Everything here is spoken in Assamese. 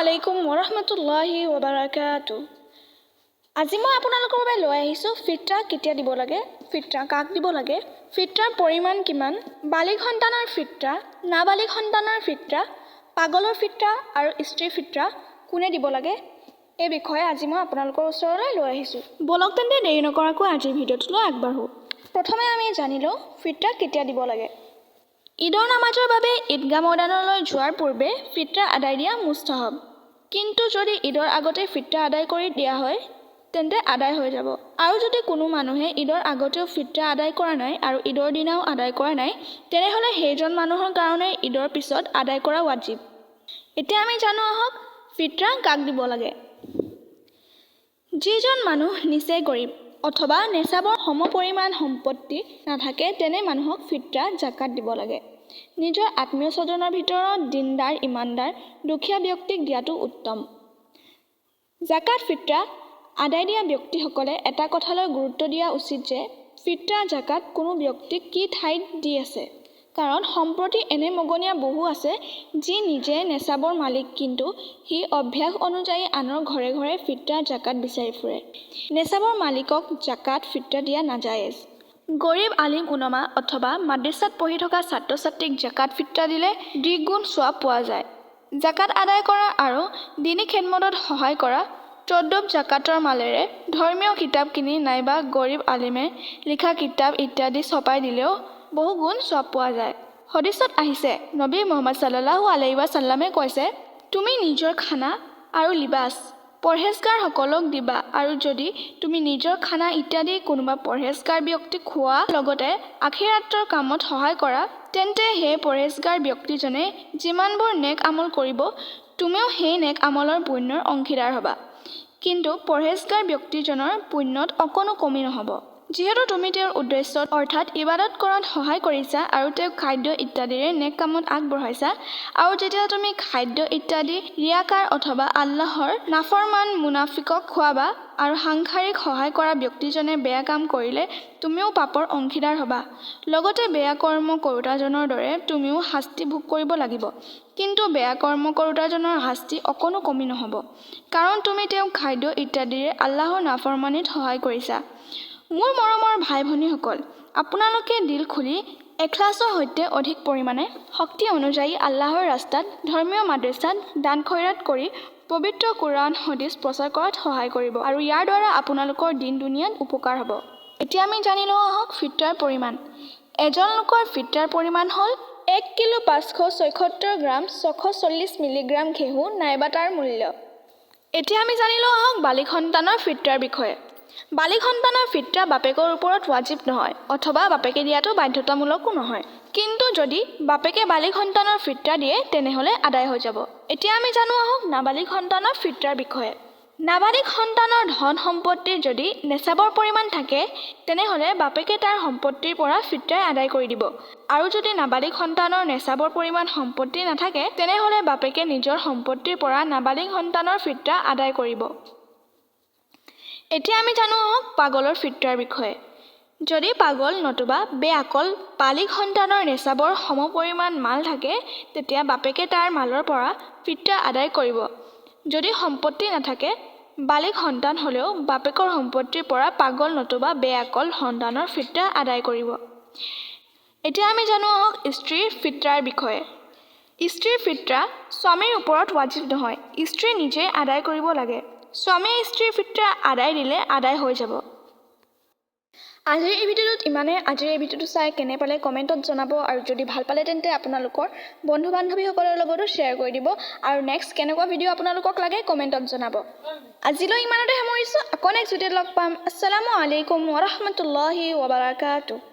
আলাইকুম ওৰহমাতুল্লাহি ওবাৰাকাতুহ। আজি মই আপোনালোকৰ বাবে লৈ আহিছোঁ ফিতৰা কেতিয়া দিব লাগে, ফিতৰা কাক দিব লাগে, ফিতৰাৰ পৰিমাণ কিমান, বালিগ সন্তানৰ ফিতৰা, নাবালিগ সন্তানৰ ফিতৰা, পাগলৰ ফিতৰা আৰু স্ত্ৰীৰ ফিতৰা কোনে দিব লাগে, এই বিষয়ে আজি মই আপোনালোকৰ ওচৰলৈ লৈ আহিছোঁ। বলক তেন্তে দেৰি নকৰাকৈ আজিৰ ভিডিঅ'টোলৈ আগবাঢ়োঁ। প্ৰথমে আমি জানি লওঁ ফিতৰা কেতিয়া দিব লাগে। ঈদৰ নামাজৰ বাবে ঈদগাহ ময়দানলৈ যোৱাৰ পূৰ্বে ফিতৰা আদায় দিয়া মুস্তাহাব। কিন্তু যদি ঈদৰ আগতে ফিতৰা আদায় কৰি দিয়া হয় তেন্তে আদায় হৈ যাব। আৰু যদি কোনো মানুহে ঈদৰ আগতেও ফিতৰা আদায় কৰা নাই আৰু ঈদৰ দিনাও আদায় কৰা নাই তেনেহ'লে সেইজন মানুহৰ কাৰণে ঈদৰ পিছত আদায় কৰা ৱাজিব। এতিয়া আমি জানো আহক ফিতৰা কাক দিব লাগে। যিজন মানুহ নিচেই গৰীব অথবা নেচাবৰ সমপৰিমাণ সম্পত্তি নাথাকে তেনে মানুহক ফিতৰা জাকাত দিব লাগে। নিজৰ আত্মীয় স্বজনৰ ভিতৰত দিনদাৰ ইমানদাৰ দুখীয়া ব্যক্তিক দিয়াটো উত্তম। জাকাত ফিতৰা আদায় দিয়া ব্যক্তিসকলে এটা কথালৈ গুৰুত্ব দিয়া উচিত যে ফিতৰা জাকাত কোনো ব্যক্তিক কি ঠাইত দি আছে। কাৰণ সম্প্ৰতি এনে মগনীয়া বহু আছে যি নিজে নেচাবৰ মালিক কিন্তু সি অভ্যাস অনুযায়ী আনৰ ঘৰে ঘৰে ফিতৰা জাকাত বিচাৰি ফুৰে। নেচাবৰ মালিকক জাকাত ফিতৰা দিয়া নাজায়েজ। গৰীব আলিম উলমা অথবা মাদ্ৰাছাত পঢ়ি থকা ছাত্ৰ ছাত্ৰীক জাকাত ফিতৰা দিলে দ্বিগুণ সওৱাব পোৱা যায়। জাকাত আদায় কৰা আৰু দিনী খেদমতত সহায় কৰা তদ্ৰুপ জাকাতৰ মালেৰে ধৰ্মীয় কিতাপ কিনি নাইবা গৰীব আলিমে লিখা কিতাপ ইত্যাদি ছপাই দিলেও বহু গুণ সওৱাব পোৱা যায়। হদিছত আহিছে নবী মুহাম্মদ সাল্লাল্লাহু আলাইহি ৱাসাল্লামে কৈছে, তুমি নিজৰ খানা আৰু লিবাস পৰহেজগাৰসকলক দিবা আৰু যদি তুমি নিজৰ খানা ইত্যাদি কোনোবা পৰহেজগাৰ ব্যক্তিক খোৱা লগতে আখিৰাতৰ কামত সহায় কৰা তেন্তে সেই পৰহেজগাৰ ব্যক্তিজনে যিমানবোৰ নেক আমল কৰিব তুমিও সেই নেক আমলৰ পুণ্যৰ অংশীদাৰ হ'বা। কিন্তু পৰহেজগাৰ ব্যক্তিজনৰ পুণ্যত অকণো কমি নহ'ব। যিহেতু তুমি তেওঁৰ উদ্দেশ্যত অৰ্থাৎ ইবাদত কৰাত সহায় কৰিছা আৰু তেওঁক খাদ্য ইত্যাদিৰে নেক কামত আগবঢ়াইছা আৰু যেতিয়া তুমি খাদ্য ইত্যাদি ৰিয়াকাৰ অথবা আল্লাহৰ নাফৰমান মুনাফিকক খোৱাবা আৰু সাংসাৰিক সহায় কৰা ব্যক্তিজনে বেয়া কাম কৰিলে তুমিও পাপৰ অংশীদাৰ হ'বা। লগতে বেয়া কৰ্ম কৰোঁতাজনৰ দৰে তুমিও শাস্তি ভোগ কৰিব লাগিব। কিন্তু বেয়া কৰ্ম কৰোঁতাজনৰ শাস্তি অকণো কমি নহ'ব কাৰণ তুমি তেওঁক খাদ্য ইত্যাদিৰে আল্লাহৰ নাফৰমানিত সহায় কৰিছা। মোৰ মৰমৰ ভাই ভনীসকল, আপোনালোকে দিল খুলি এখলাছৰ সৈতে অধিক পৰিমাণে শক্তি অনুযায়ী আল্লাহৰ ৰাস্তাত ধৰ্মীয় মাদ্ৰাছাত দান খয়ৰাত কৰি পবিত্ৰ কোৰআন হাদিছ প্ৰচাৰ কৰাত সহায় কৰিব আৰু ইয়াৰ দ্বাৰা আপোনালোকৰ দিন দুনিয়াত উপকাৰ হ'ব। এতিয়া আমি জানি লওঁ আহক ফিতৰাৰ পৰিমাণ। এজন লোকৰ ফিতৰাৰ পৰিমাণ হ'ল 1 কিলো 576 গ্ৰাম 640 মিলিগ্ৰাম ঘেঁহু নাইবা তাৰ মূল্য। এতিয়া আমি জানি লওঁ আহক বালিগ সন্তানৰ ফিতৰাৰ বিষয়ে। বালিগ সন্তানৰ ফিতৰা বাপেকৰ ওপৰত ৱাজিব নহয় অথবা বাপেকে দিয়াটো বাধ্যতামূলকো নহয়। কিন্তু যদি বাপেকে বালিগ সন্তানৰ ফিতৰা দিয়ে তেনেহ'লে আদায় হৈ যাব। এতিয়া আমি জানো আহক নাবালিগ সন্তানৰ ফিতৰাৰ বিষয়ে। নাবালিগ সন্তানৰ ধন সম্পত্তিৰ যদি নেচাবৰ পৰিমাণ থাকে তেনেহ'লে বাপেকে তাৰ সম্পত্তিৰ পৰা ফিতৰাই আদায় কৰি দিব আৰু যদি নাবালিগ সন্তানৰ নেচাবৰ পৰিমাণ সম্পত্তি নাথাকে তেনেহ'লে বাপেকে নিজৰ সম্পত্তিৰ পৰা নাবালিগ সন্তানৰ ফিতৰা আদায় কৰিব। এতিয়া আমি জানো আহক পাগলৰ ফিতৰাৰ বিষয়ে। যদি পাগল নতুবা বেআকল বালিগ সন্তানৰ নেচাবৰ সমপৰিমাণ মাল থাকে তেতিয়া বাপেকে তাৰ মালৰ পৰা ফিতৰা আদায় কৰিব। যদি সম্পত্তি নাথাকে বালিগ সন্তান হ'লেও বাপেকৰ সম্পত্তিৰ পৰা পাগল নতুবা বেআকল সন্তানৰ ফিতৰা আদায় কৰিব। এতিয়া আমি জানো আহক স্ত্ৰীৰ ফিতৰাৰ বিষয়ে। স্ত্ৰীৰ ফিতৰা স্বামীৰ ওপৰত ৱাজিব নহয়, স্ত্ৰী নিজে আদায় কৰিব লাগে। স্বামীয়ে স্ত্ৰীৰ ফিতৰা আদায় দিলে আদায় হৈ যাব। আজিৰ এই ভিডিঅ'টোত ইমানে। আজিৰ এই ভিডিঅ'টো চাই কেনে পালে কমেণ্টত জনাব আৰু যদি ভাল পালে তেন্তে আপোনালোকৰ বন্ধু বান্ধৱীসকলৰ লগতো শ্বেয়াৰ কৰি দিব আৰু নেক্সট কেনেকুৱা ভিডিঅ' আপোনালোকক লাগে কমেণ্টত জনাব। আজিলৈ ইমানতে সামৰিছোঁ। আকৌ নেক্সট ভিডিঅ'ত লগ পাম। আসসালামু আলাইকুম ওৰহমাতুল্লাহি ওবাৰাকাতুহ।